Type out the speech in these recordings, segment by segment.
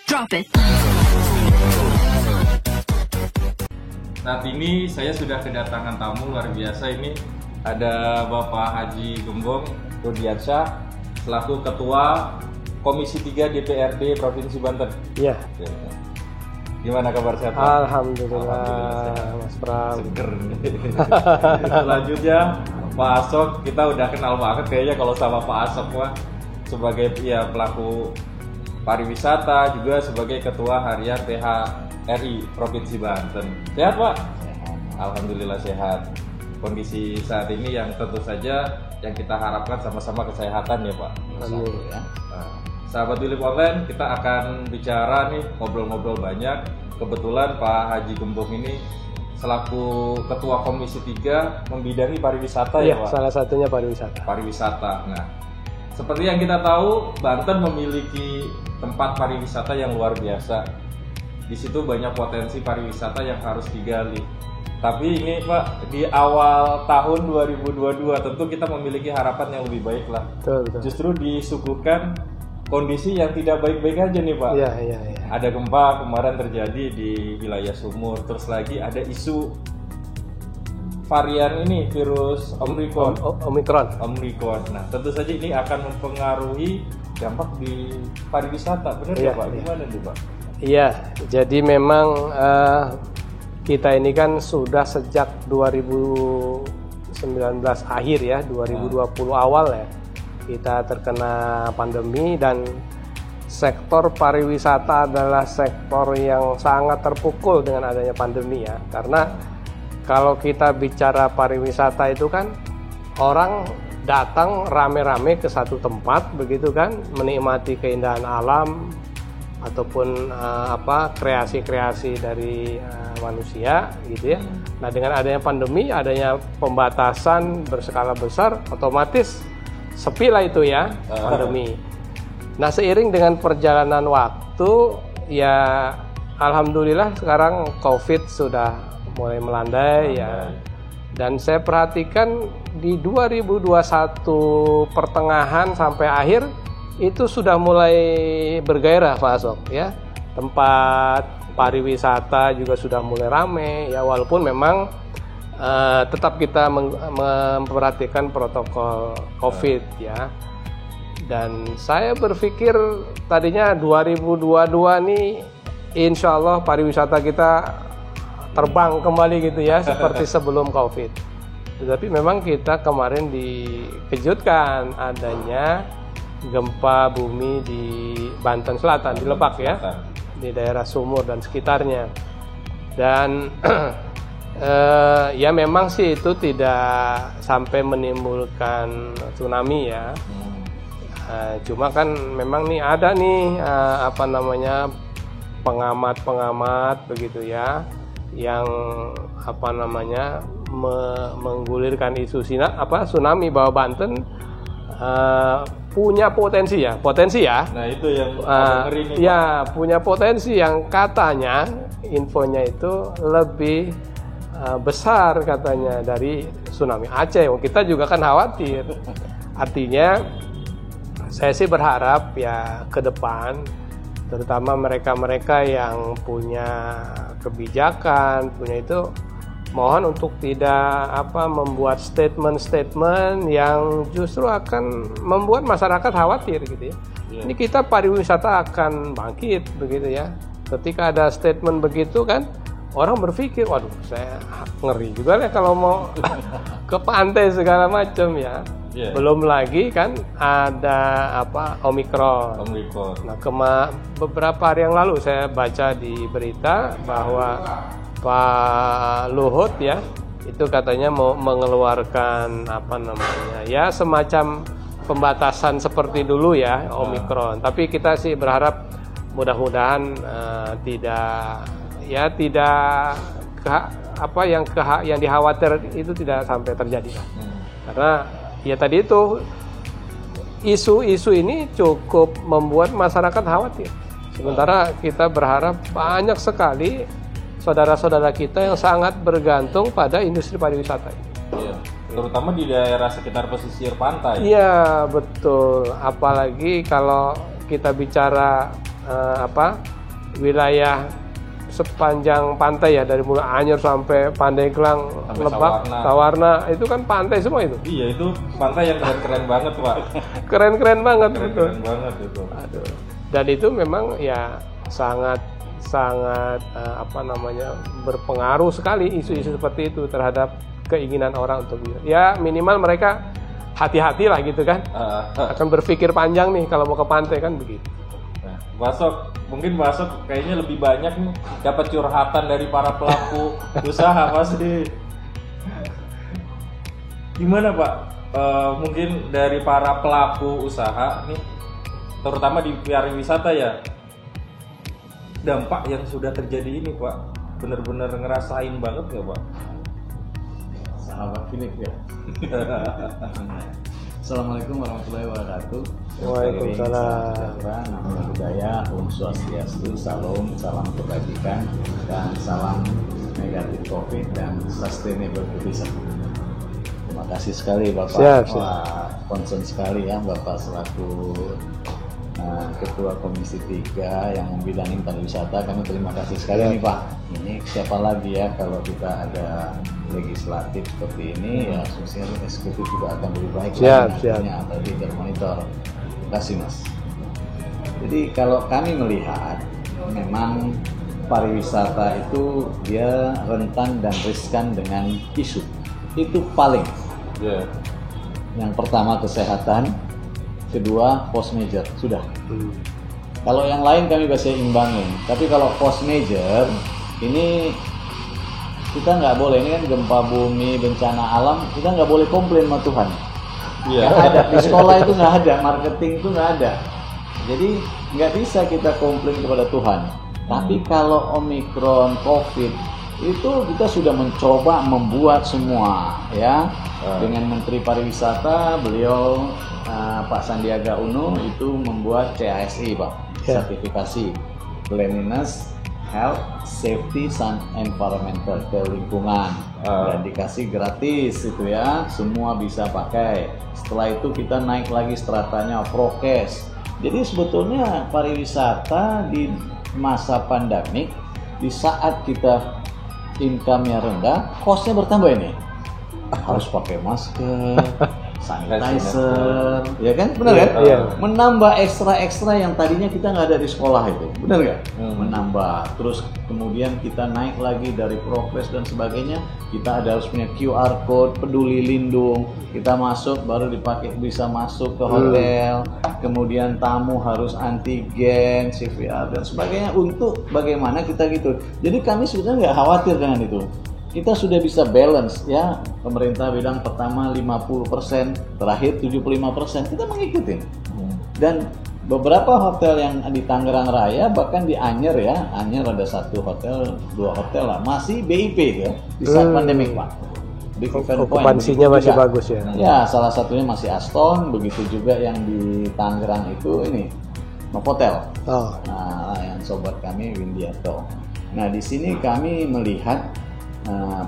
Drop it. Saat ini saya sudah kedatangan tamu luar biasa ini. Ada Bapak Haji Gembong Rudiansyah selaku Ketua Komisi 3 DPRD Provinsi Banten. Iya. Gimana kabar sehat? Alhamdulillah, Mas Bram. Seger. Selanjutnya Pak Asok, kita udah kenal banget kayaknya kalau sama Pak Asok Pak, sebagai pelaku pariwisata, juga sebagai Ketua Harian THRI Provinsi Banten. Sehat Pak? Alhamdulillah sehat. Kondisi saat ini yang tentu saja yang kita harapkan sama-sama kesehatan ya Pak. Amin. Sahabat Wilip Online, kita akan bicara nih, ngobrol-ngobrol banyak. Kebetulan Pak Haji Gembong ini selaku Ketua Komisi 3 membidangi pariwisata ya Pak? Salah satunya pariwisata. Pariwisata. Nah, seperti yang kita tahu, Banten memiliki tempat pariwisata yang luar biasa. Di situ banyak potensi pariwisata yang harus digali. Tapi ini Pak, di awal tahun 2022 tentu kita memiliki harapan yang lebih baik lah. Betul. Justru disuguhkan kondisi yang tidak baik-baik aja nih Pak. Iya. Ada gempa kemarin terjadi di wilayah Sumur. Terus lagi ada isu varian ini, virus Omicron. Omicron. Nah, tentu saja ini akan mempengaruhi dampak di pariwisata. Benar ya Pak? Gimana nih Pak? Iya, jadi memang kita ini kan sudah sejak 2019 akhir ya, 2020 awal ya, kita terkena pandemi dan sektor pariwisata adalah sektor yang sangat terpukul dengan adanya pandemi ya. Karena kalau kita bicara pariwisata itu kan orang datang rame-rame ke satu tempat begitu kan, menikmati keindahan alam ataupun kreasi-kreasi dari manusia gitu ya. Nah, dengan adanya pandemi, adanya pembatasan berskala besar, otomatis sepi lah itu ya pandemi. Nah, seiring dengan perjalanan waktu ya alhamdulillah sekarang COVID sudah mulai melandai ya. Dan saya perhatikan di 2021 pertengahan sampai akhir itu sudah mulai bergairah Pak Asok ya. Tempat pariwisata juga sudah mulai rame ya, walaupun memang tetap kita memperhatikan protokol COVID ya. Dan saya berpikir tadinya 2022 nih insya Allah pariwisata kita terbang kembali gitu ya seperti sebelum COVID. Tetapi memang kita kemarin dikejutkan adanya gempa bumi di Banten Selatan, di Lebak ya, di daerah Sumur dan sekitarnya. Dan ya memang sih itu tidak sampai menimbulkan tsunami ya. Cuma kan memang nih ada nih pengamat begitu ya, yang menggulirkan isu tsunami bahwa Banten punya potensi ya. Nah itu yang ngeri nih. Ya, punya potensi yang katanya infonya itu lebih besar katanya dari tsunami Aceh. Kita juga kan khawatir. Artinya saya sih berharap ya ke depan, terutama mereka-mereka yang punya kebijakan, punya itu, mohon untuk tidak membuat statement-statement yang justru akan membuat masyarakat khawatir gitu ya. Ini kita pariwisata akan bangkit begitu ya. Ketika ada statement begitu kan, orang berpikir, waduh saya ngeri juga ya kalau mau ke pantai segala macam ya. Belum lagi kan ada Omicron. Nah, beberapa hari yang lalu saya baca di berita bahwa Pak Luhut ya itu katanya mau mengeluarkan ya semacam pembatasan seperti dulu ya Omicron. Tapi kita sih berharap mudah-mudahan yang dikhawatir itu tidak sampai terjadi. Karena ya tadi itu isu-isu ini cukup membuat masyarakat khawatir. Sementara kita berharap banyak sekali saudara-saudara kita yang sangat bergantung pada industri pariwisata. Iya, terutama di daerah sekitar pesisir pantai. Iya, betul. Apalagi kalau kita bicara wilayah sepanjang pantai ya, dari mulai Anyer sampai Pandeglang, Sampai Lebak, Sawarna. Sawarna, itu kan pantai semua itu. Iya, itu pantai yang keren-keren banget, Pak. Keren-keren banget betul. Keren-keren banget itu. Aduh. Dan itu memang ya sangat berpengaruh sekali isu-isu seperti itu terhadap keinginan orang untuk ya minimal mereka hati-hati lah gitu kan, akan berpikir panjang nih kalau mau ke pantai kan begitu. Nah, mungkin Basok kayaknya lebih banyak nih dapat curhatan dari para pelaku usaha pasti. Gimana Pak? Mungkin dari para pelaku usaha nih, terutama di pariwisata ya, dampak yang sudah terjadi ini Pak, bener-bener ngerasain banget nggak Pak? Sahabat Philip ya. Assalamualaikum warahmatullahi wabarakatuh. Waalaikumsalam. Nama budaya, Om Swastiastu, Salam kebajikan, dan salam negatif COVID dan sustainable tourism. Terima kasih sekali Bapak. Siap. Wah, concern sekali ya Bapak selaku Ketua Komisi 3 yang membidangi pariwisata. Kami terima kasih sekali nih Pak. Ini siapa lagi ya kalau kita ada legislatif seperti ini ya, sosial eksekutif juga akan lebih baik nantinya, apalagi termonitor. Terima kasih Mas. Jadi kalau kami melihat memang pariwisata itu dia rentan dan riskan dengan isu. Itu paling. Yang pertama kesehatan, kedua post major, sudah. Kalau yang lain kami bisa imbangin, tapi kalau post major ini kita nggak boleh, ini kan gempa bumi, bencana alam, kita nggak boleh komplain sama Tuhan. Nggak ada di sekolah itu, nggak ada marketing itu, nggak ada. Jadi nggak bisa kita komplain kepada Tuhan. Tapi kalau Omikron, COVID itu kita sudah mencoba membuat semua ya. Dengan Menteri Pariwisata beliau Pak Sandiaga Uno itu membuat CASI Pak, sertifikasi Cleanliness, Health, Safety, and Environmental, ke lingkungan, dan dikasih gratis itu ya, semua bisa pakai. Setelah itu kita naik lagi stratanya prokes. Jadi sebetulnya pariwisata di masa pandemik, di saat kita income-nya rendah, cost-nya bertambah ini. Harus pakai masker, sanitizer, ya kan? Benar kan? Iya. Menambah ekstra yang tadinya kita nggak ada di sekolah itu, benar nggak? Menambah. Terus kemudian kita naik lagi dari progres dan sebagainya. Kita harus punya QR code, peduli lindung. Kita masuk baru dipakai bisa masuk ke hotel. Kemudian tamu harus antigen, CVR dan sebagainya. Untuk bagaimana kita gitu. Jadi kami sebenarnya nggak khawatir dengan itu. Kita sudah bisa balance ya, pemerintah bilang pertama 50%, terakhir 75%, kita mengikuti. Dan beberapa hotel yang di Tangerang Raya, bahkan di Anyer ya, Anyer ada 1 hotel, 2 hotel lah, masih BIP ya, di saat pandemik Pak. Okupansinya masih bagus ya. Ya, salah satunya masih Aston, begitu juga yang di Tangerang itu ini, Novotel. Nah, yang sobat kami Windiarto. Nah, di sini kami melihat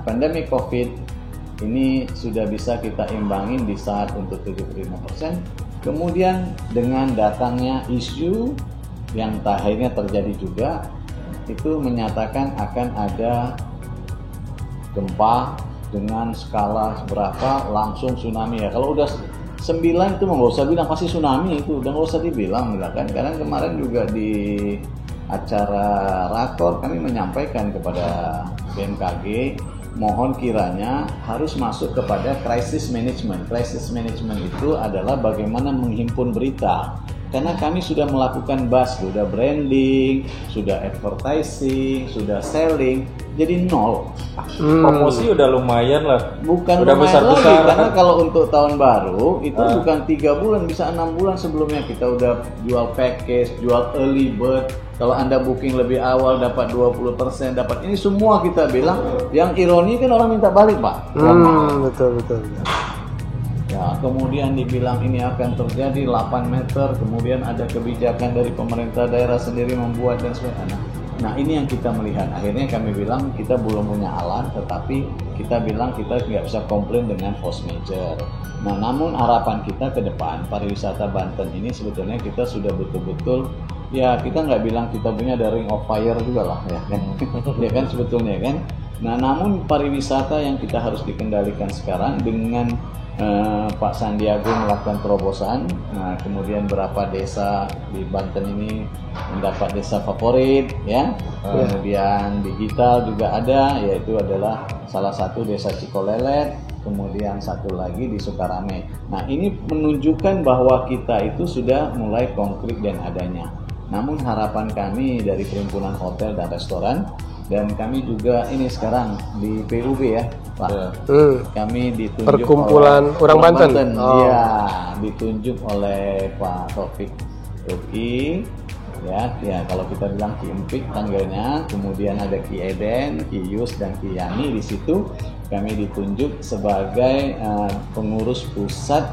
pandemi COVID ini sudah bisa kita imbangin di saat untuk 75%. Kemudian dengan datangnya isu yang akhirnya terjadi juga, itu menyatakan akan ada gempa dengan skala berapa, langsung tsunami ya. Kalau udah 9 itu nggak usah bilang pasti tsunami, itu udah nggak usah dibilang kan. Karena kemarin juga di acara rakor kami menyampaikan kepada BMKG, mohon kiranya harus masuk kepada crisis management. Crisis management itu adalah bagaimana menghimpun berita. Karena kami sudah melakukan buzz, sudah branding, sudah advertising, sudah selling, jadi nol. Promosi udah lumayan lah. Bukan udah lumayan lagi, besar-besar. karena kalau untuk tahun baru itu bukan 3 bulan, bisa 6 bulan sebelumnya kita udah jual package, jual early bird. Kalau Anda booking lebih awal dapat 20%, dapat ini semua kita bilang. Yang ironi kan orang minta balik Pak. Betul. Ya, kemudian dibilang ini akan terjadi 8 meter, kemudian ada kebijakan dari pemerintah daerah sendiri membuat dan sebagainya. Nah, ini yang kita melihat. Akhirnya kami bilang kita belum punya alat, tetapi kita bilang kita nggak bisa komplain dengan force major. Nah, namun harapan kita ke depan pariwisata Banten ini sebetulnya kita sudah betul-betul ya kita nggak bilang kita punya the ring of fire juga lah ya kan, ya kan sebetulnya kan. Nah namun pariwisata yang kita harus dikendalikan sekarang dengan Pak Sandiaga melakukan terobosan, nah kemudian berapa desa di Banten ini mendapat desa favorit ya, kemudian digital juga ada, yaitu adalah salah satu desa Cikolelet, kemudian satu lagi di Sukarame. Nah ini menunjukkan bahwa kita itu sudah mulai konkret dan adanya. Namun harapan kami dari Perhimpunan Hotel dan Restoran, dan kami juga ini sekarang di PUB ya Pak, kami ditunjuk Perkumpulan Orang Banten. Iya, ditunjuk oleh Pak Taufik Ruki ya kalau kita bilang Ki Empik tanggalnya, kemudian ada Ki Eden, Ki Yus dan Ki Yani. Di situ kami ditunjuk sebagai pengurus pusat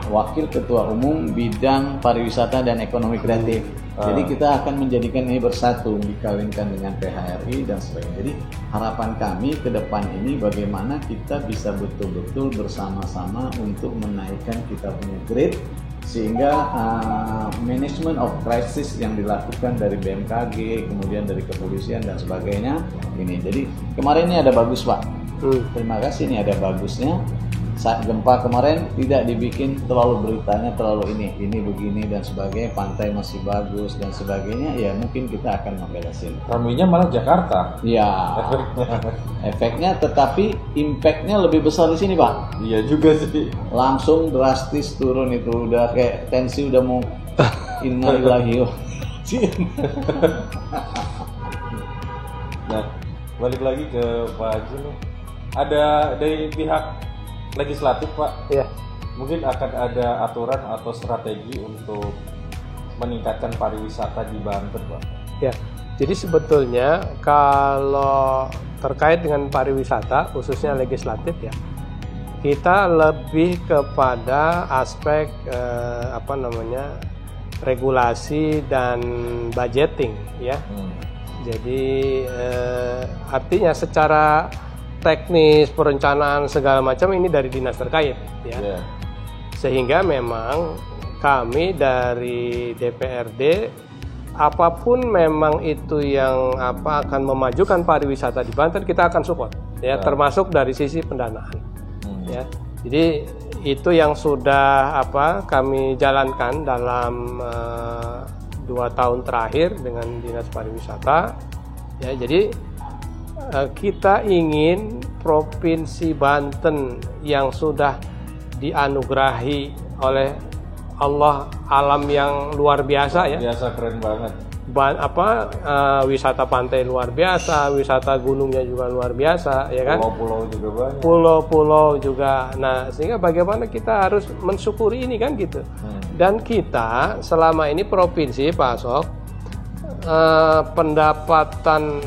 Wakil Ketua Umum Bidang Pariwisata dan Ekonomi Kreatif. Jadi kita akan menjadikan ini bersatu, dikawinkan dengan PHRI dan sebagainya. Jadi harapan kami ke depan ini bagaimana kita bisa betul-betul bersama-sama untuk menaikkan kita punya grade, sehingga management of crisis yang dilakukan dari BMKG, kemudian dari kepolisian dan sebagainya ini. Jadi kemarin ini ada bagus Pak. Terima kasih, ini ada bagusnya. Saat gempa kemarin tidak dibikin terlalu beritanya terlalu ini begini dan sebagainya, pantai masih bagus dan sebagainya, ya mungkin kita akan memberesin. Ramainya malah Jakarta. Ya, efeknya, tetapi impactnya lebih besar di sini Pak. Iya juga sih. Langsung drastis turun itu, udah kayak tensi udah mau innalillahi. Nah, balik lagi ke Pak Haji nih. Ada dari pihak legislatif Pak, Ya. mungkin akan ada aturan atau strategi untuk meningkatkan pariwisata di Banten Pak. Ya, jadi sebetulnya kalau terkait dengan pariwisata, khususnya legislatif ya, kita lebih kepada aspek regulasi dan budgeting ya. Jadi artinya secara teknis, perencanaan segala macam ini dari dinas terkait ya. Sehingga memang kami dari DPRD, apapun memang itu yang akan memajukan pariwisata di Banten, kita akan support ya, termasuk dari sisi pendanaan ya. Jadi itu yang sudah kami jalankan dalam 2 tahun terakhir dengan dinas pariwisata ya. Jadi kita ingin Provinsi Banten yang sudah dianugerahi oleh Allah alam yang luar biasa ya. Biasa, keren banget. Wisata pantai luar biasa, wisata gunungnya juga luar biasa ya kan. Pulau-pulau juga banyak. Pulau-pulau juga. Nah, sehingga bagaimana kita harus mensyukuri ini kan gitu. Dan kita selama ini provinsi Pak Asok, pendapatan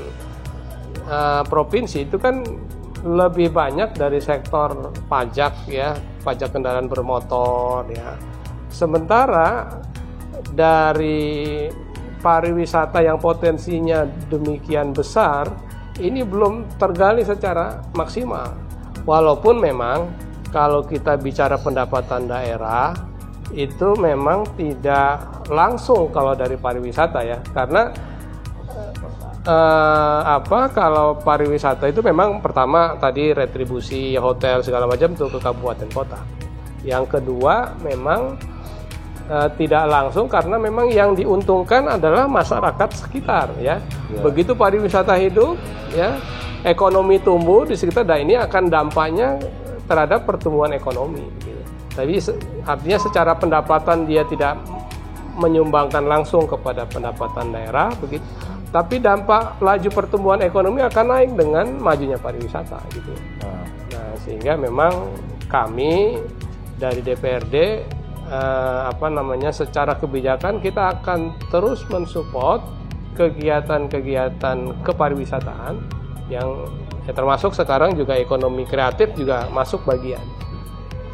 provinsi itu kan lebih banyak dari sektor pajak ya, pajak kendaraan bermotor ya. Sementara dari pariwisata yang potensinya demikian besar ini belum tergali secara maksimal. Walaupun memang kalau kita bicara pendapatan daerah itu memang tidak langsung kalau dari pariwisata ya, karena kalau pariwisata itu memang pertama tadi retribusi hotel segala macam untuk ke kabupaten kota. Yang kedua memang tidak langsung karena memang yang diuntungkan adalah masyarakat sekitar ya. Begitu pariwisata hidup ya, ekonomi tumbuh di sekitar, dan ini akan dampaknya terhadap pertumbuhan ekonomi gitu. Tapi artinya secara pendapatan dia tidak menyumbangkan langsung kepada pendapatan daerah begitu. Tapi dampak laju pertumbuhan ekonomi akan naik dengan majunya pariwisata gitu. Nah, sehingga memang kami dari DPRD secara kebijakan kita akan terus mensupport kegiatan-kegiatan kepariwisataan yang termasuk sekarang juga ekonomi kreatif juga masuk bagian.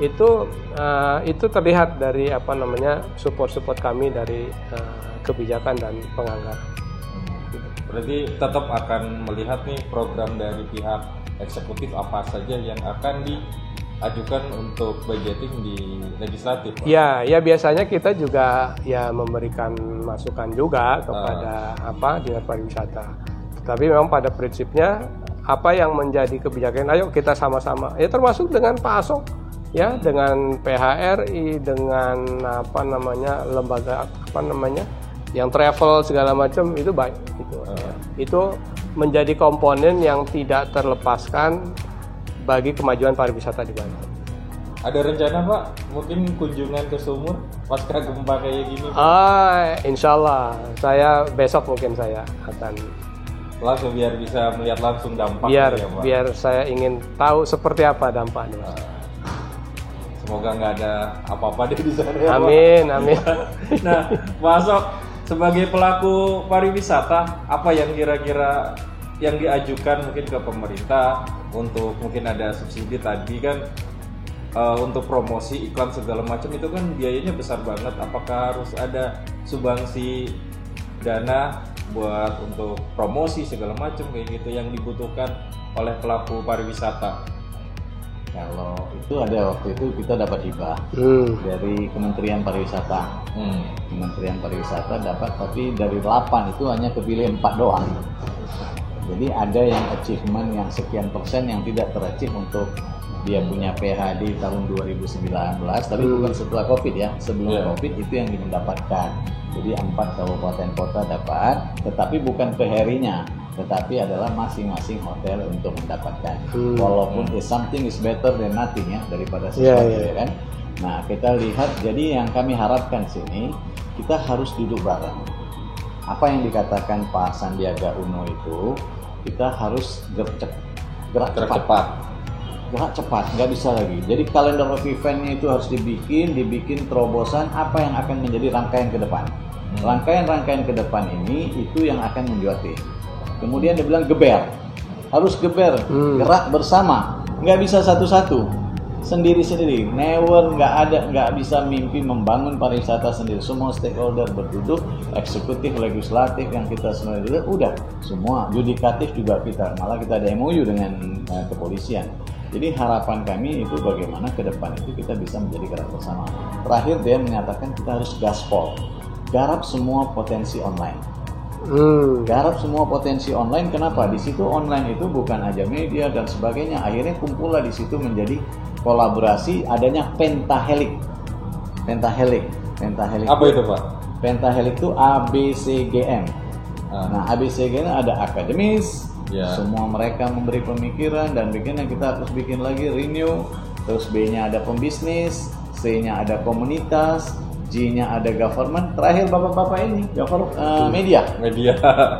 Itu terlihat dari support kami dari kebijakan dan penganggaran. Berarti tetap akan melihat nih program dari pihak eksekutif apa saja yang akan ajukan untuk budgeting di legislatif, Pak? Ya biasanya kita juga ya memberikan masukan juga kepada Dinas Pariwisata. Tapi memang pada prinsipnya apa yang menjadi kebijakan, ayo kita sama-sama. Ya termasuk dengan Pak Asok, ya dengan PHRI, dengan lembaga yang travel segala macam itu baik. Itu menjadi komponen yang tidak terlepaskan bagi kemajuan pariwisata di Banten. Ada rencana, Pak, mungkin kunjungan ke Sumur pasca gempa kayak gini, Pak? Insya Allah, saya besok mungkin saya akan langsung biar bisa melihat langsung dampaknya, Pak. Biar saya ingin tahu seperti apa dampaknya. Semoga nggak ada apa-apa di sana, ya, amin, Pak. Amin. Nah, Pak Asok, sebagai pelaku pariwisata, apa yang kira-kira yang diajukan mungkin ke pemerintah untuk mungkin ada subsidi tadi kan, untuk promosi iklan segala macam itu kan biayanya besar banget. Apakah harus ada sumbangsi dana buat untuk promosi segala macam kayak gitu yang dibutuhkan oleh pelaku pariwisata? Kalau itu ada waktu itu kita dapat hibah dari Kementerian Pariwisata. Kementerian Pariwisata dapat, tapi dari 8 itu hanya kepilih 4 doang. Jadi ada yang achievement yang sekian persen yang tidak terachieve untuk dia punya PH di tahun 2019, tapi bukan setelah COVID ya, sebelum COVID itu yang mendapatkan. Jadi 4 kabupaten kota dapat, tetapi bukan PHRI-nya, tetapi adalah masing-masing hotel untuk mendapatkan. Walaupun something is better than nothing ya, daripada sesuatu ya kan. Nah kita lihat, jadi yang kami harapkan sini kita harus duduk bareng. Apa yang dikatakan Pak Sandiaga Uno itu, kita harus gerak cepat, nggak bisa lagi. Jadi kalender of eventnya itu harus dibikin terobosan apa yang akan menjadi rangkaian ke depan. Rangkaian ke depan ini itu yang akan menjuati. Kemudian dia bilang harus gerak bersama, nggak bisa satu-satu. Sendiri-sendiri, nggak bisa mimpi membangun pariwisata sendiri. Semua stakeholder berduduk, eksekutif, legislatif yang kita semua duduk, udah semua yudikatif juga kita, malah kita ada MOU dengan kepolisian. Jadi harapan kami itu bagaimana ke depan itu kita bisa menjadi gerak bersama. Terakhir dia menyatakan kita harus gaspol, garap semua potensi online. Garap semua potensi online. Kenapa? Di situ online itu bukan aja media dan sebagainya. Akhirnya kumpullah di situ menjadi kolaborasi, adanya Pentahelix. Apa itu, Pak? Pentahelix itu ABCGM. Nah, ABCGM ada akademis, semua mereka memberi pemikiran dan bikinnya kita harus bikin lagi renew. Terus B-nya ada pembisnis, C-nya ada komunitas, G-nya ada government, terakhir bapak-bapak ini media.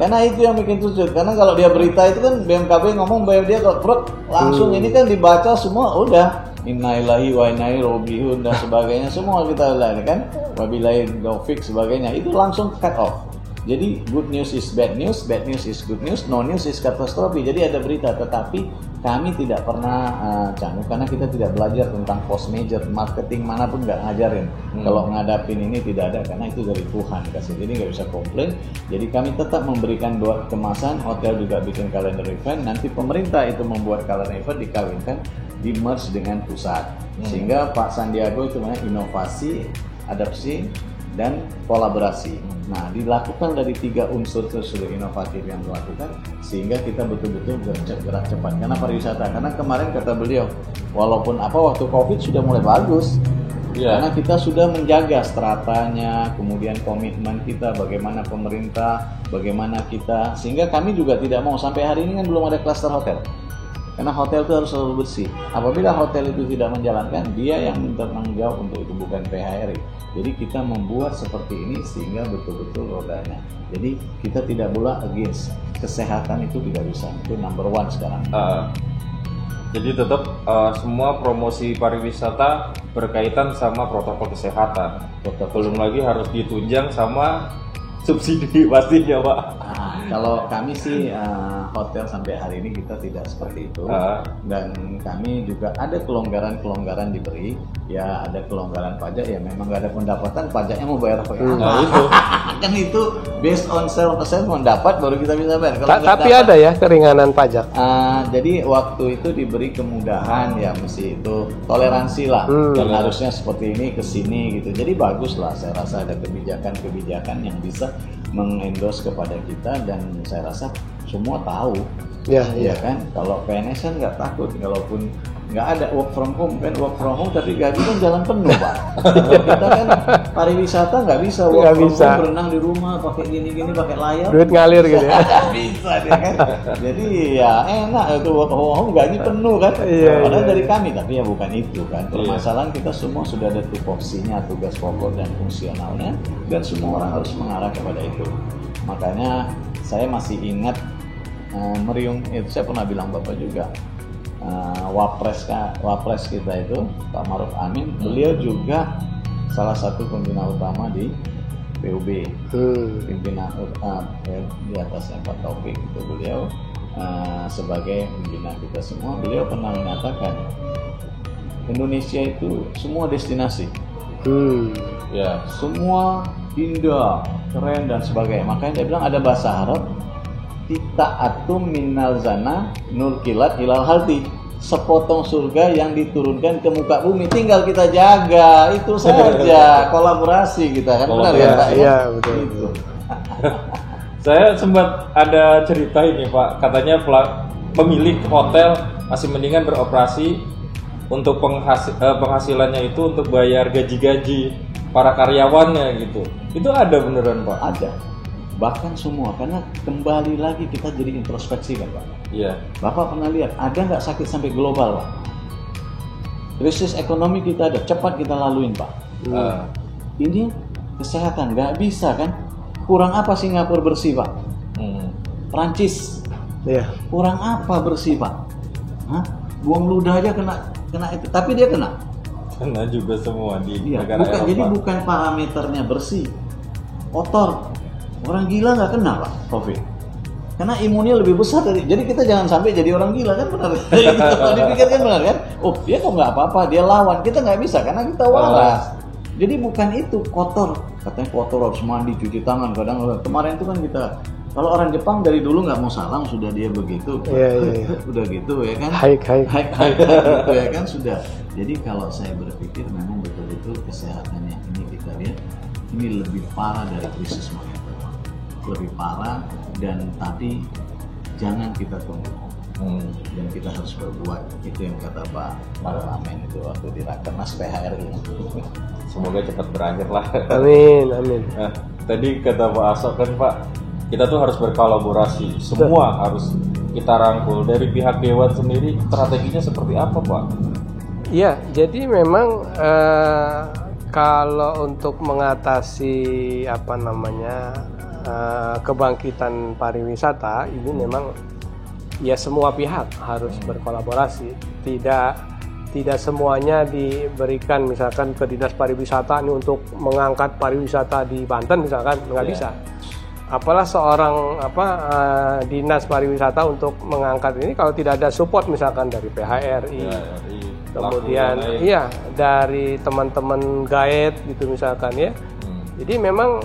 Karena itu yang bikin sulit. Karena kalau dia berita itu kan BMKB ngomong bahwa dia kalau langsung ini kan dibaca semua udah innalillahi wa inna ilaihi raji'un dan sebagainya semua kita lihat kan, wabillahi taufik sebagainya itu langsung cut off. Jadi good news is bad news is good news, no news is katastrofi. Jadi ada berita, tetapi kami tidak pernah canggih karena kita tidak belajar tentang post major, marketing manapun nggak ngajarin. Kalau ngadapin ini tidak ada, karena itu dari Tuhan kasih. Jadi nggak bisa komplain. Jadi kami tetap memberikan dua kemasan, hotel juga bikin kalender event. Nanti pemerintah itu membuat kalender event dikawinkan, di merge dengan pusat. Sehingga Pak Sandiago itu namanya inovasi, adaptasi, dan kolaborasi. Nah, dilakukan dari 3 unsur tersebut inovatif yang dilakukan, sehingga kita betul-betul gerak cepat. Karena pariwisata, karena kemarin kata beliau, walaupun waktu COVID sudah mulai bagus, karena kita sudah menjaga stratanya, kemudian komitmen kita, bagaimana pemerintah, bagaimana kita, sehingga kami juga tidak mau sampai hari ini kan belum ada klaster hotel. Karena hotel itu harus selalu bersih. Apabila hotel itu tidak menjalankan, dia yang bertanggung jawab untuk itu, bukan PHRI. Jadi kita membuat seperti ini sehingga betul-betul rodanya. Jadi kita tidak boleh against kesehatan, itu tidak bisa. Itu number 1 sekarang. Jadi tetap semua promosi pariwisata berkaitan sama protokol kesehatan. Belum lagi harus ditunjang sama subsidi pastinya, Pak. Kalau kami sih hotel sampai hari ini kita tidak seperti itu, dan kami juga ada kelonggaran diberi, ya ada kelonggaran pajak, ya memang nggak ada pendapatan pajaknya mau bayar pakai apa? itu. Kan itu based on self mendapat baru kita bisa bayar. Kalau nggak Tapi dapat, ada ya keringanan pajak. jadi waktu itu diberi kemudahan, ya mesti itu toleransi lah, dan harusnya seperti ini ke sini gitu. Jadi bagus lah, saya rasa ada kebijakan yang bisa mengendorse kepada kita, dan saya rasa semua tahu. Ya, Ya kan, kalau PNS kan nggak takut, kalaupun nggak ada work from home tapi gaji kan jalan penuh Pak. Kita kan pariwisata nggak bisa work Nggak from bisa. home, berenang di rumah pakai gini pakai layar. Duit ngalir gitu ya. Nggak bisa dia kan. Jadi ya enak itu work from home, gaji penuh kan. Iya, Padahal iya. dari kami, tapi ya bukan itu kan. Permasalahan kita semua sudah ada tupoksinya, tugas pokok dan fungsionalnya, dan semua orang harus mengarah kepada itu. Makanya saya masih ingat meriung itu, saya pernah bilang Bapak juga, wapres kita itu Pak Maruf Amin, beliau juga salah satu pembina utama di PUB, pimpinan di atasnya Pak Taufik itu beliau sebagai pembina kita semua. Beliau pernah menyatakan Indonesia itu semua destinasi, Ya. semua indah, keren dan sebagainya. Makanya dia bilang ada bahasa Arab, Tita'atum minal zana nur kilat hilal halti, sepotong surga yang diturunkan ke muka bumi, tinggal kita jaga, itu saja. Kolaborasi kita kan, benar ya Pak? Iya, betul. Gitu. Saya sempat ada cerita ini Pak, katanya pemilik hotel masih mendingan beroperasi untuk penghasilannya itu untuk bayar gaji-gaji para karyawannya gitu. Itu ada beneran Pak? Ada. Bahkan semua, karena kembali lagi kita jadi introspeksi kan Pak. Iya. Bapak pernah lihat, ada nggak sakit sampai global Pak? Krisis ekonomi kita ada, cepat kita laluin Pak. Ini kesehatan, nggak bisa kan? Kurang apa Singapura bersih Pak? Prancis, Iya. kurang apa bersih Pak? Hah? Buang ludah aja kena itu, tapi dia kena. Kena juga semua di Iya, negara Eropa. jadi bukan parameternya bersih, kotor. Orang gila nggak kena Pak COVID, karena imunnya lebih besar dari. Jadi kita jangan sampai jadi orang gila kan, benar? Kalau dipikir kan benar kan? Oh dia kok nggak apa-apa, dia lawan, kita nggak bisa karena kita waras. Jadi bukan itu kotor, katanya kotor harus mandi, cuci tangan. Kadang kemarin itu kan kita, kalau orang Jepang dari dulu nggak mau salam sudah dia begitu, Iya. udah gitu ya kan? Hai. Gitu ya kan sudah. Jadi kalau saya berpikir memang betul-betul kesehatannya ini kita lihat ini lebih parah dari krisis moneter, lebih parah, dan tadi jangan kita tunggu. Dan kita harus berbuat, itu yang kata Pak Maruf Amin itu waktu di Rakernas PHRI. Semoga cepat berakhir lah. Amin. Nah, tadi kata Pak Asok kan Pak, kita tuh harus berkolaborasi, semua harus kita rangkul. Dari pihak Dewan sendiri strateginya seperti apa Pak? Iya, jadi memang kalau untuk mengatasi kebangkitan pariwisata ini memang ya semua pihak harus berkolaborasi. Tidak semuanya diberikan misalkan ke dinas pariwisata ini untuk mengangkat pariwisata di Banten misalkan, nggak bisa. Apalah seorang dinas pariwisata untuk mengangkat ini kalau tidak ada support misalkan dari PHRI, kemudian dari teman-teman guide gitu misalkan ya. Jadi memang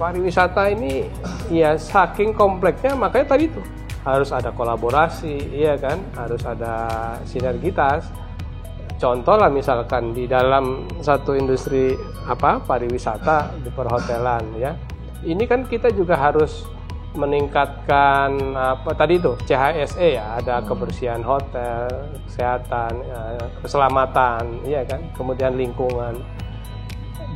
pariwisata ini ya saking kompleksnya, makanya tadi tuh harus ada kolaborasi, iya kan, harus ada sinergitas. Contoh lah misalkan di dalam satu industri pariwisata di perhotelan ya. Ini kan kita juga harus meningkatkan tadi itu CHSE ya, ada kebersihan hotel, kesehatan, keselamatan, iya kan, kemudian lingkungan.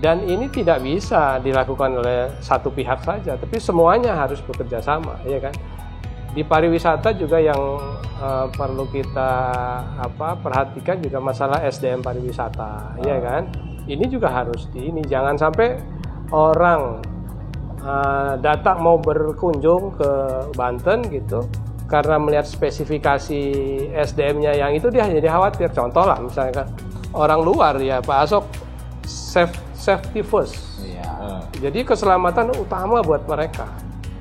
Dan ini tidak bisa dilakukan oleh satu pihak saja, tapi semuanya harus bekerja sama, ya kan. Di pariwisata juga yang perlu kita perhatikan juga masalah SDM pariwisata, ya kan. Ini juga harus jangan sampai orang datang mau berkunjung ke Banten gitu, karena melihat spesifikasi SDM-nya yang itu dia jadi khawatir. Contoh lah misalnya orang luar ya Pak Asok, safety first. Iya. Jadi keselamatan utama buat mereka.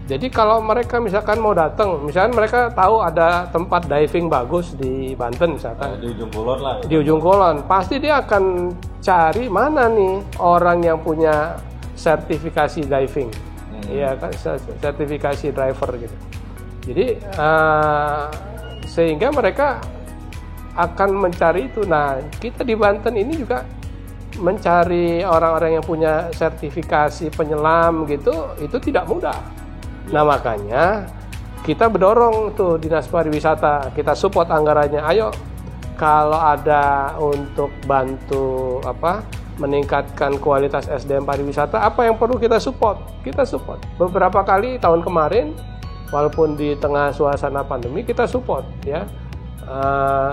Jadi kalau mereka misalkan mau datang, misalkan mereka tahu ada tempat diving bagus di Banten misalkan, Di ujung kulon lah. di ujung kulon, pasti dia akan cari mana nih orang yang punya sertifikasi diving, iya kan, sertifikasi driver gitu. Jadi sehingga mereka akan mencari itu. Nah, kita di Banten ini juga mencari orang-orang yang punya sertifikasi penyelam gitu, itu tidak mudah. Nah, makanya kita mendorong tuh Dinas Pariwisata, kita support anggarannya. Ayo, kalau ada untuk bantu meningkatkan kualitas SDM pariwisata, apa yang perlu kita support? Kita support. Beberapa kali tahun kemarin, walaupun di tengah suasana pandemi, kita support ya.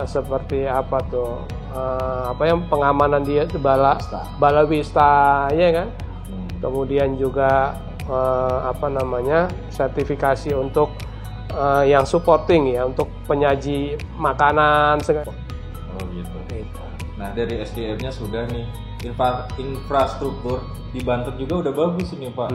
Seperti apa tuh? Yang pengamanan dia Balawista, ya kan? Kemudian juga sertifikasi untuk yang supporting ya, untuk penyaji makanan segala. Oh gitu. Nah, dari SDM-nya sudah nih, infrastruktur di Banten juga udah bagus ini Pak.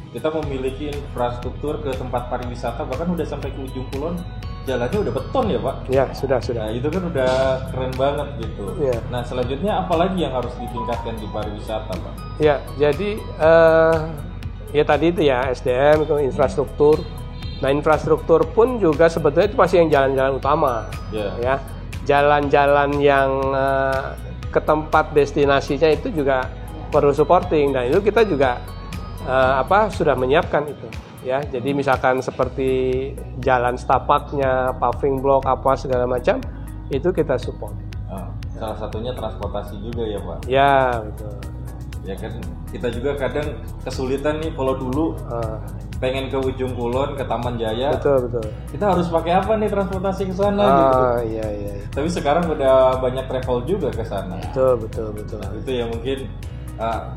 Kita memiliki infrastruktur ke tempat pariwisata, bahkan udah sampai ke ujung kulon, jalannya udah beton ya Pak. Ya, sudah. Nah, itu kan udah keren banget gitu. Ya. Nah, selanjutnya apa lagi yang harus ditingkatkan di pariwisata Pak? Ya, jadi ya tadi itu ya SDM itu infrastruktur. Nah, infrastruktur pun juga sebetulnya itu masih yang jalan-jalan utama, ya. Jalan-jalan yang ke tempat destinasinya itu juga perlu supporting. Dan itu kita juga sudah menyiapkan itu, ya. Jadi misalkan seperti jalan setapaknya, paving block apa segala macam, itu kita support. Salah satunya transportasi juga ya Pak. Ya, betul. Ya kan, kita juga kadang kesulitan nih kalau dulu pengen ke ujung kulon, ke Taman Jaya. Betul. Kita harus pakai apa nih transportasi ke sana gitu. Iya. Tapi sekarang udah banyak travel juga ke sana. Betul. Nah, itu ya mungkin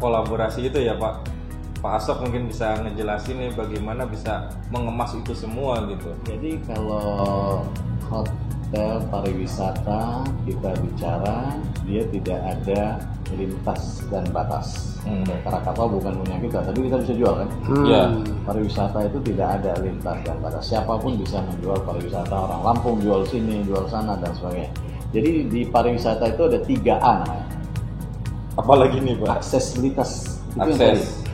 kolaborasi itu ya Pak. Pak Asok mungkin bisa ngejelasin nih bagaimana bisa mengemas itu semua gitu. Jadi kalau hotel pariwisata kita bicara, dia tidak ada lintas dan batas. Krakatau bukan punya kita, tapi kita bisa jual kan? Iya. Pariwisata itu tidak ada lintas dan batas. Siapapun bisa menjual pariwisata. Orang Lampung jual sini, jual sana dan sebagainya. Jadi di pariwisata itu ada 3A namanya. Apalagi nih Pak? Aksesibilitas.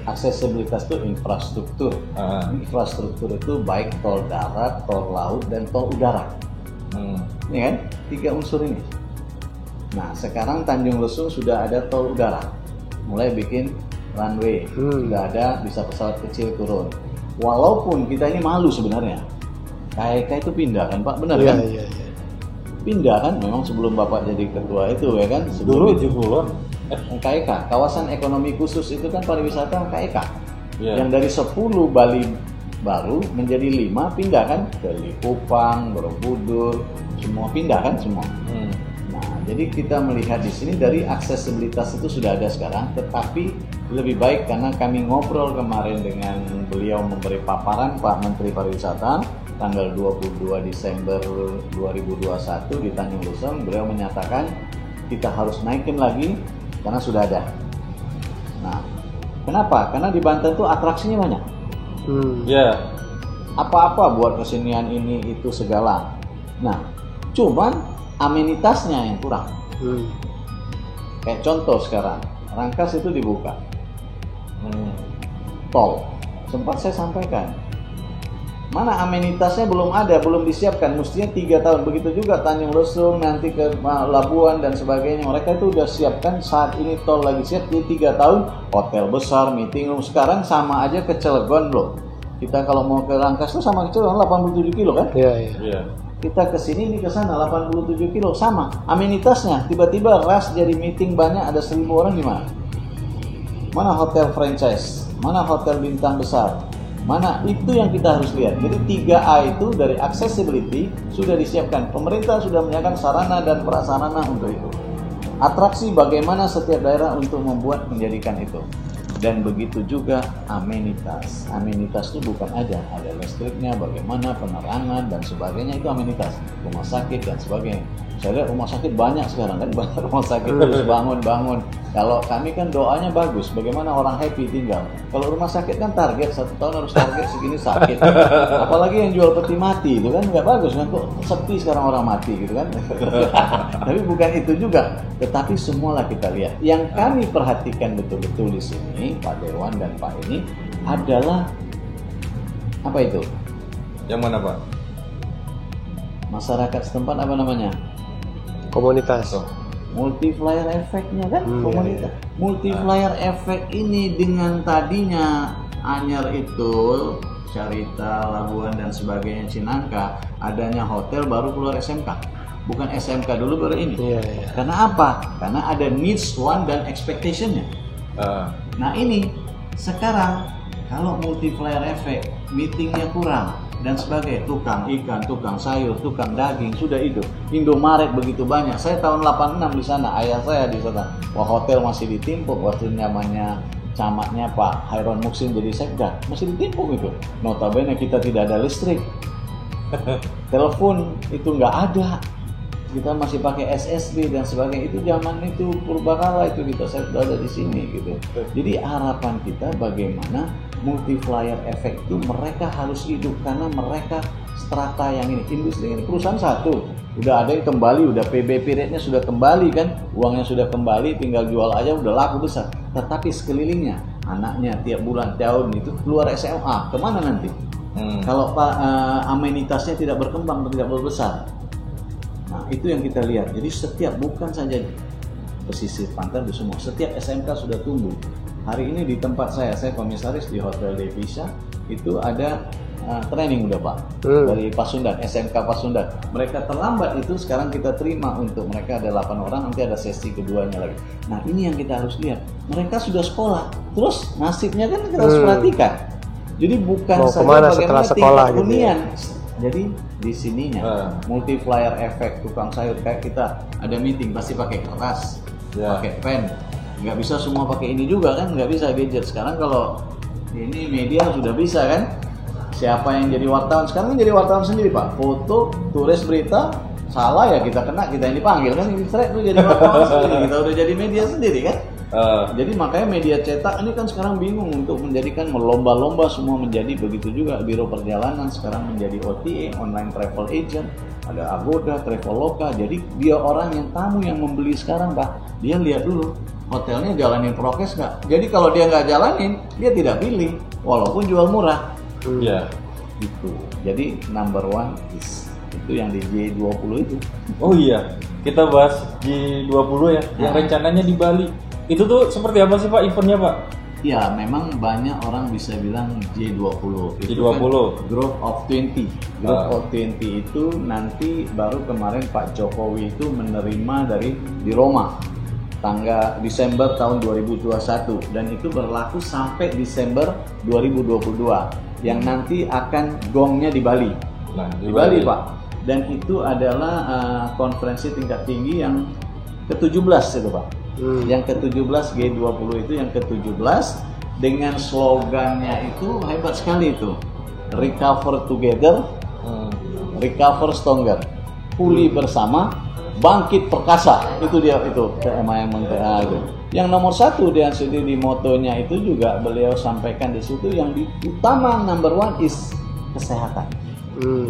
Aksesibilitas itu infrastruktur. Infrastruktur itu baik tol darat, tol laut, dan tol udara. Ini kan 3 unsur ini. Nah, sekarang Tanjung Lesung sudah ada tol udara, mulai bikin runway, sudah ada, bisa pesawat kecil turun. Walaupun kita ini malu sebenarnya, KAEK itu pindah kan Pak, benar kan? Iya. Pindah kan, memang sebelum Bapak jadi ketua itu ya kan? Dulu ujung kulon. KAEK, kawasan ekonomi khusus itu kan pariwisata KAEK. Yeah. Yang dari 10 Bali baru menjadi 5 pindah kan ke Likupang, Borobudur, semua pindah kan semua. Nah, jadi kita melihat di sini dari aksesibilitas itu sudah ada sekarang, tetapi lebih baik karena kami ngobrol kemarin dengan beliau memberi paparan Pak Menteri Pariwisata tanggal 22 Desember 2021 di Tanjung Lesung, beliau menyatakan kita harus naikin lagi karena sudah ada. Nah, kenapa? Karena di Banten tuh atraksinya banyak. Apa-apa buat kesenian ini itu segala. Nah, cuman amenitasnya yang kurang. Kayak contoh sekarang, Rangkas itu dibuka. Tol, sempat saya sampaikan. Mana amenitasnya belum ada, belum disiapkan. Mestinya 3 tahun. Begitu juga Tanjung Lesung, nanti ke Labuan dan sebagainya. Mereka itu udah siapkan, saat ini tol lagi siap, di 3 tahun. Hotel besar, meeting room. Sekarang sama aja ke Cilegon loh. Kita kalau mau ke Rangkas itu sama ke Cilegon 87 kilo kan? Iya. Kita ke sini, ini ke sana 87 kilo, sama. Amenitasnya, tiba-tiba ras jadi meeting banyak, ada 1000 orang gimana? Mana hotel franchise? Mana hotel bintang besar? Mana? Itu yang kita harus lihat. Jadi 3A itu dari accessibility sudah disiapkan. Pemerintah sudah menyiapkan sarana dan prasarana untuk itu. Atraksi bagaimana setiap daerah untuk membuat menjadikan itu. Dan begitu juga amenitas. Amenitas itu bukan ada listriknya, bagaimana penerangan dan sebagainya, itu amenitas. Rumah sakit dan sebagainya. Saya lihat rumah sakit banyak sekarang kan, banyak rumah sakit terus bangun. Kalau kami kan doanya bagus, bagaimana orang happy tinggal. Kalau rumah sakit kan target 1 tahun harus target segini sakit. Apalagi yang jual peti mati itu kan nggak bagus kan, kok sepi sekarang orang mati gitu kan. Tapi bukan itu juga, tetapi semualah kita lihat. Yang kami perhatikan betul-betul di sini, Pak Dewan dan Pak ini adalah apa itu? Yang mana Pak? Masyarakat setempat apa namanya? Komunitas. Multiplier efeknya kan, komunitas. Iya. Multiplier efek ini dengan tadinya Anyer itu Carita, Labuan dan sebagainya, Cinangka, adanya hotel baru keluar SMK. Bukan SMK dulu baru ini. Iya. Karena apa? Karena ada needs one dan expectation-nya. Nah ini sekarang kalau multiplier efek, meetingnya kurang dan sebagainya, tukang ikan, tukang sayur, tukang daging sudah itu. Indomaret begitu banyak. Saya tahun 86 di sana, ayah saya di sana. Wah, hotel masih ditimpuk waktu zamannya camatnya Pak Hairon Muksin jadi sekda, masih ditimpuk itu. Notabene kita tidak ada listrik, telepon itu nggak ada. Kita masih pakai SSB dan sebagainya. Itu zaman itu purbakala itu saya sudah ada di sini gitu. Jadi harapan kita bagaimana multiplier efek itu mereka harus hidup karena mereka strata yang ini, industri ini, perusahaan satu udah ada yang kembali, udah PBP rate-nya sudah kembali kan, uangnya sudah kembali, tinggal jual aja udah laku besar. Tetapi sekelilingnya, anaknya tiap bulan tahun itu keluar SMA, kemana nanti? Kalau amenitasnya tidak berkembang, tidak berbesar. Nah itu yang kita lihat. Jadi setiap, bukan saja pesisir pantai itu semua, setiap SMK sudah tumbuh. Hari ini di tempat saya komisaris di Hotel Devisa, itu ada training udah Pak, dari Pasundan, SMK Pasundan. Mereka terlambat itu sekarang kita terima untuk mereka ada 8 orang, nanti ada sesi keduanya lagi. Nah ini yang kita harus lihat, mereka sudah sekolah, terus nasibnya kan kita harus perhatikan. Jadi bukan mau saja kemana bagaimana setelah sekolah tingkat gitu hunian. ya? Jadi di sininya multiplier efek tukang sayur kayak kita ada meeting pasti pakai kertas, pakai pen. Nggak bisa semua pakai ini juga kan, nggak bisa gadget. Sekarang kalau ini media sudah bisa kan, siapa yang jadi wartawan sekarang jadi wartawan sendiri Pak, foto, tulis berita, salah ya kita kena, kita yang dipanggil kan, ini thread tuh jadi wartawan sendiri, kita udah jadi media sendiri kan. Jadi makanya media cetak ini kan sekarang bingung untuk menjadikan melomba-lomba semua menjadi begitu juga. Biro perjalanan sekarang menjadi OTA, online travel agent, ada Agoda, Traveloka. Jadi dia orang yang tamu yang membeli sekarang Pak, dia lihat dulu hotelnya jalanin prokes nggak. Jadi kalau dia nggak jalanin, dia tidak pilih walaupun jual murah. Iya. Gitu. Jadi number one is itu yang di G20 itu. Oh iya, kita bahas G20 ya, yang rencananya di Bali. Itu tuh seperti apa sih Pak eventnya Pak? Ya memang banyak orang bisa bilang G20. Itu G20. Kan Group of 20. Group of 20 itu nanti baru kemarin Pak Jokowi itu menerima di Roma tanggal Desember tahun 2021 dan itu berlaku sampai Desember 2022 yang nanti akan gongnya di Bali. Nah, di Bali Pak. Dan itu adalah konferensi tingkat tinggi yang ke-17 itu Pak. Yang ke-17 G20 itu yang ke-17 dengan slogannya itu hebat sekali itu. Recover together, recover stronger. Pulih bersama, bangkit perkasa. Itu dia itu tema yang itu. Yang nomor 1 dia sendiri di motonya itu juga beliau sampaikan di situ yang utama number 1 is kesehatan.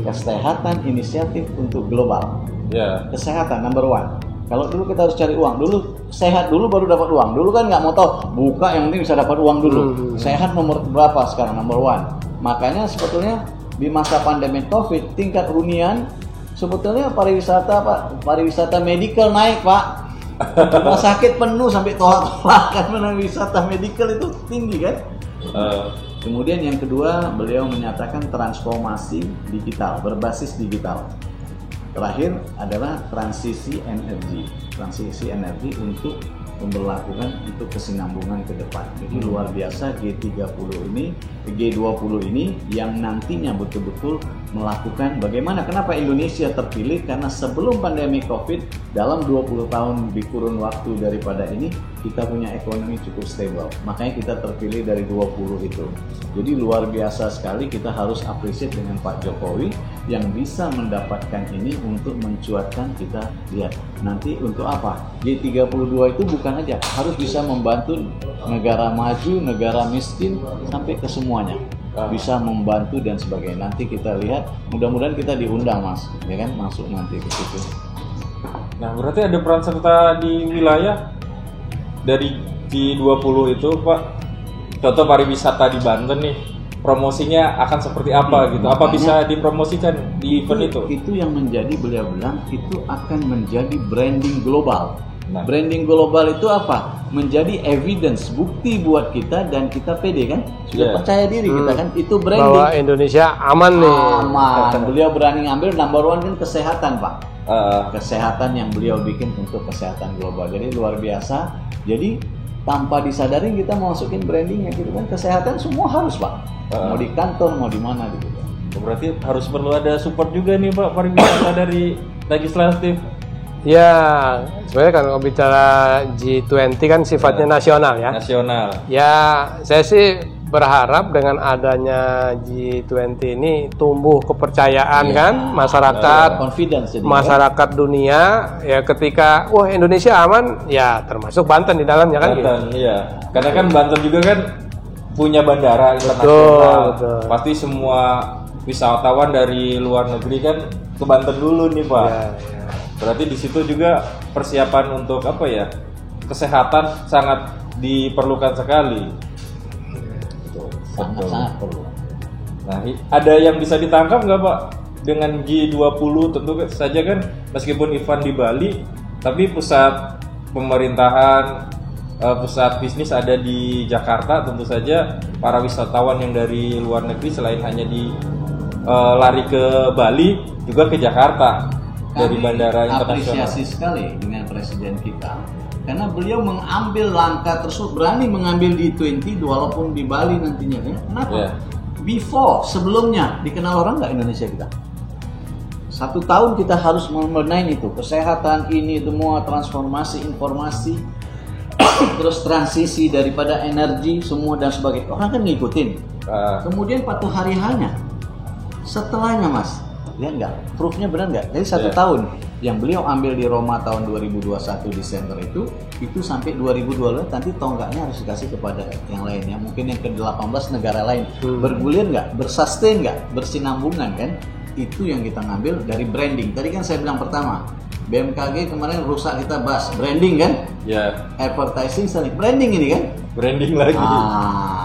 Kesehatan inisiatif untuk global. Kesehatan number 1. Kalau dulu kita harus cari uang, dulu sehat dulu baru dapat uang. Dulu kan nggak mau tahu, buka yang penting bisa dapat uang dulu. Sehat nomor berapa sekarang, number 1. Makanya sebetulnya di masa pandemi COVID, tingkat hunian sebetulnya pariwisata medical naik Pak. Rumah sakit penuh sampai tolak-tolak karena wisata medical itu tinggi kan. Kemudian yang kedua, beliau menyatakan transformasi digital, berbasis digital. Terakhir adalah transisi energi untuk memperlakukan itu kesinambungan ke depan. Jadi luar biasa G20 ini yang nantinya betul-betul melakukan bagaimana, kenapa Indonesia terpilih, karena sebelum pandemi COVID dalam 20 tahun di kurun waktu daripada ini kita punya ekonomi cukup stable. Makanya kita terpilih dari 20 itu. Jadi luar biasa sekali, kita harus appreciate dengan Pak Jokowi yang bisa mendapatkan ini untuk mencuatkan. Kita lihat nanti untuk apa. G32 itu bukan aja harus bisa membantu negara maju, negara miskin sampai ke semuanya. Bisa membantu dan sebagainya. Nanti kita lihat, mudah-mudahan kita diundang Mas, ya kan, masuk nanti ke situ. Nah, berarti ada peran serta di wilayah dari G20 itu, Pak. Contoh pariwisata di Banten nih, promosinya akan seperti apa gitu? Apa bisa dipromosikan di event itu? Itu yang menjadi, beliau bilang itu akan menjadi branding global. Nah, branding global itu apa? Menjadi evidence, bukti buat kita dan kita pede kan? Sudah percaya diri kita kan? Itu branding. Bahwa Indonesia aman nih. Aman. Beliau berani ngambil number one kan kesehatan, Pak. Kesehatan yang beliau bikin untuk kesehatan global. Jadi luar biasa. Jadi tanpa disadari kita masukin brandingnya gitu kan. Kesehatan semua harus, Pak. Mau di kantor, mau di mana gitu. Berarti harus perlu ada support juga nih, Pak, pariwisata dari legislatif. Ya, sebenarnya kalau bicara G20 kan sifatnya nasional ya. Nasional. Ya, saya sih berharap dengan adanya G20 ini tumbuh kepercayaan kan masyarakat, confidence jadi, masyarakat dunia ya, ketika wah Indonesia aman ya, termasuk Banten di dalamnya kan. Banten, gitu. Iya. Karena kan Banten juga kan punya bandara internasional. Betul. Pasti semua wisatawan dari luar negeri kan ke Banten dulu nih, Pak. Ya. Berarti di situ juga persiapan untuk apa ya? Kesehatan sangat diperlukan sekali. Sangat perlu. Nah, ada yang bisa ditangkap nggak, Pak, dengan G20? Tentu saja kan meskipun event di Bali, tapi pusat pemerintahan, pusat bisnis ada di Jakarta. Tentu saja para wisatawan yang dari luar negeri selain hanya lari ke Bali juga ke Jakarta. Dari bandara internasional. Apresiasi sekali dengan presiden kita karena beliau mengambil langkah tersebut, berani mengambil di G20 walaupun di Bali nantinya ya. Kenapa? Sebelumnya dikenal orang nggak Indonesia kita? 1 tahun kita harus membenahi itu, kesehatan ini semua, transformasi informasi, terus transisi daripada energi semua dan sebagainya. Orang kan ngikutin. Kemudian patuh hari hanya setelahnya, Mas. Lihat nggak? Proofnya benar nggak? Jadi 1 tahun yang beliau ambil di Roma tahun 2021 Desember itu sampai 2022 nanti tonggaknya harus dikasih kepada yang lainnya. Mungkin yang ke-18 negara lain. Bergulir nggak? Bersustain nggak? Bersinambungan kan? Itu yang kita ngambil dari branding. Tadi kan saya bilang pertama, BMKG kemarin rusak kita bahas branding kan? Ya. Advertising, branding ini kan? Branding lagi.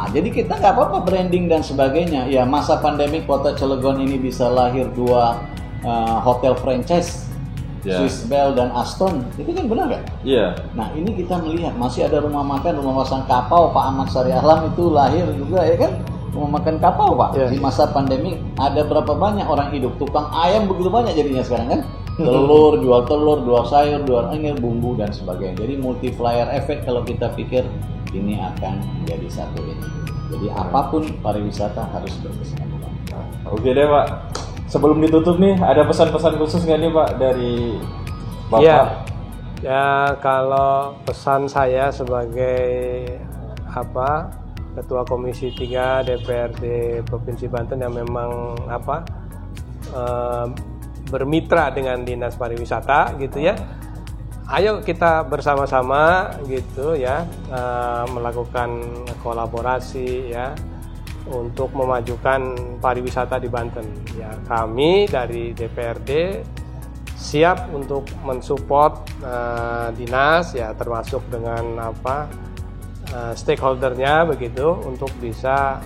Jadi kita nggak apa-apa branding dan sebagainya. Ya masa pandemi Kota Cilegon ini bisa lahir 2 hotel franchise, Swiss Bell dan Aston. Itu kan benar nggak? Iya. Nah ini kita melihat masih ada rumah makan, rumah makan Kapau, Pak Ahmad Sari Ahlam itu lahir juga ya kan? Rumah makan Kapau, Pak. Di masa pandemi ada berapa banyak orang hidup? Tukang ayam begitu banyak jadinya sekarang kan? Telur, jual sayur, jual ini bumbu dan sebagainya. Jadi multiplier effect kalau kita pikir ini akan menjadi satu ini. Jadi apapun pariwisata harus berkesinambungan. Oke deh, Pak. Sebelum ditutup nih, ada pesan-pesan khusus nggak nih, Pak, dari Bapak? Ya kalau pesan saya sebagai Ketua Komisi 3 DPRD Provinsi Banten yang memang bermitra dengan Dinas Pariwisata gitu ya. Ayo kita bersama-sama gitu ya, melakukan kolaborasi ya untuk memajukan pariwisata di Banten. Ya, kami dari DPRD siap untuk mensupport dinas ya, termasuk dengan stakeholdernya begitu untuk bisa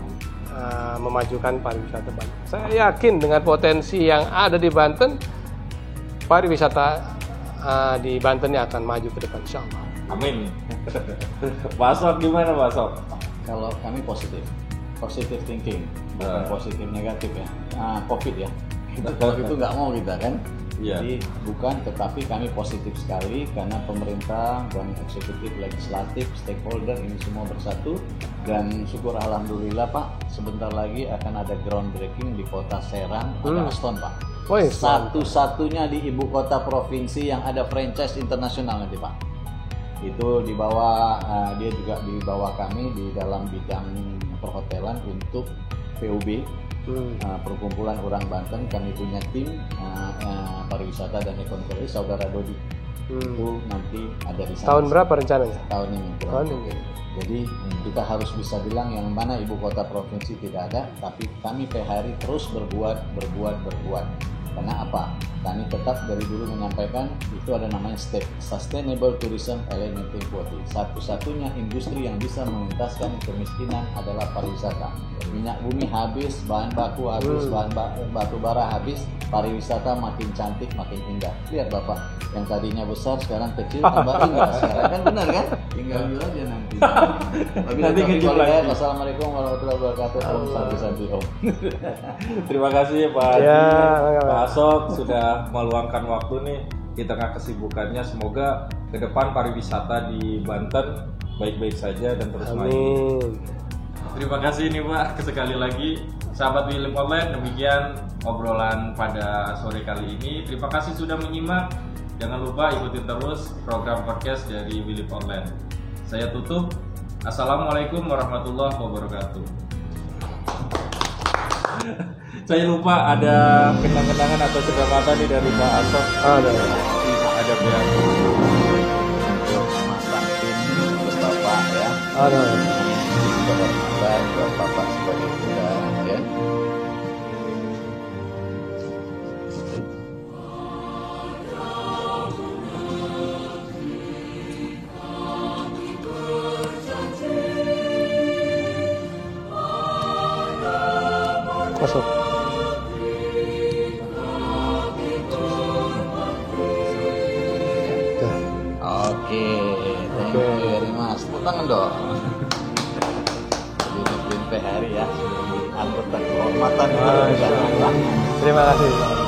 memajukan pariwisata Banten. Saya yakin dengan potensi yang ada di Banten, pariwisata di Banten ini akan maju ke depan, insya Allah. Amin. Pak Sok gimana, Pak Sok? Kalau kami positif thinking, bukan positif negatif ya. COVID ya, itu nggak mau kita kan. Jadi bukan, tetapi kami positif sekali karena pemerintah dan eksekutif, legislatif, stakeholder ini semua bersatu dan syukur alhamdulillah Pak, sebentar lagi akan ada groundbreaking di Kota Serang, ada Aston Pak. Satu-satunya di ibu kota provinsi yang ada franchise internasional nanti Pak. itu di bawah dia juga di bawah kami di dalam bidang perhotelan untuk PUB. Perkumpulan Orang Banten. Kami punya tim pariwisata dan ekonomi, saudara Dodi itu nanti ada di sana. Tahun berapa rencananya? Tahun ini. Tahun ini. Jadi kita harus bisa bilang yang mana ibu kota provinsi tidak ada, tapi kami PHRI terus berbuat. Karena apa? Kami tetap dari dulu menyampaikan itu ada namanya Sustainable Tourism Eliminating Poverty. Satu-satunya industri yang bisa mengentaskan kemiskinan adalah pariwisata. Minyak bumi habis, bahan baku habis, bahan batu bara habis, pariwisata makin cantik, makin indah. Lihat Bapak, yang tadinya besar sekarang kecil tambah indah. Sekarang kan benar kan? Tinggal bilang aja nanti. Nanti kecil lagi. Assalamualaikum warahmatullahi wabarakatuh. Om Santi Om. Terima kasih Pak Haji, Ya, Pak Asok sudah meluangkan waktu nih di tengah kesibukannya. Semoga ke depan pariwisata di Banten baik-baik saja dan terus maju. amin. Terima kasih nih Pak sekali lagi. Sahabat Wilip Online, demikian obrolan pada sore kali ini. Terima kasih sudah menyimak. Jangan lupa ikuti terus program podcast dari Wilip Online. Saya tutup. Assalamualaikum warahmatullahi wabarakatuh. Saya lupa ada kenang-kenangan atau cerita nih dari Pak Asok. Ada pihak Untuk masakin untuk Bapak ya. Kehormatan buat Bapak sebagai kita ya. Masuk. Oke, thank you very much. Tepuk tangan dong. Jadi PHRI ya, sebagai anggota kehormatan. Terima kasih.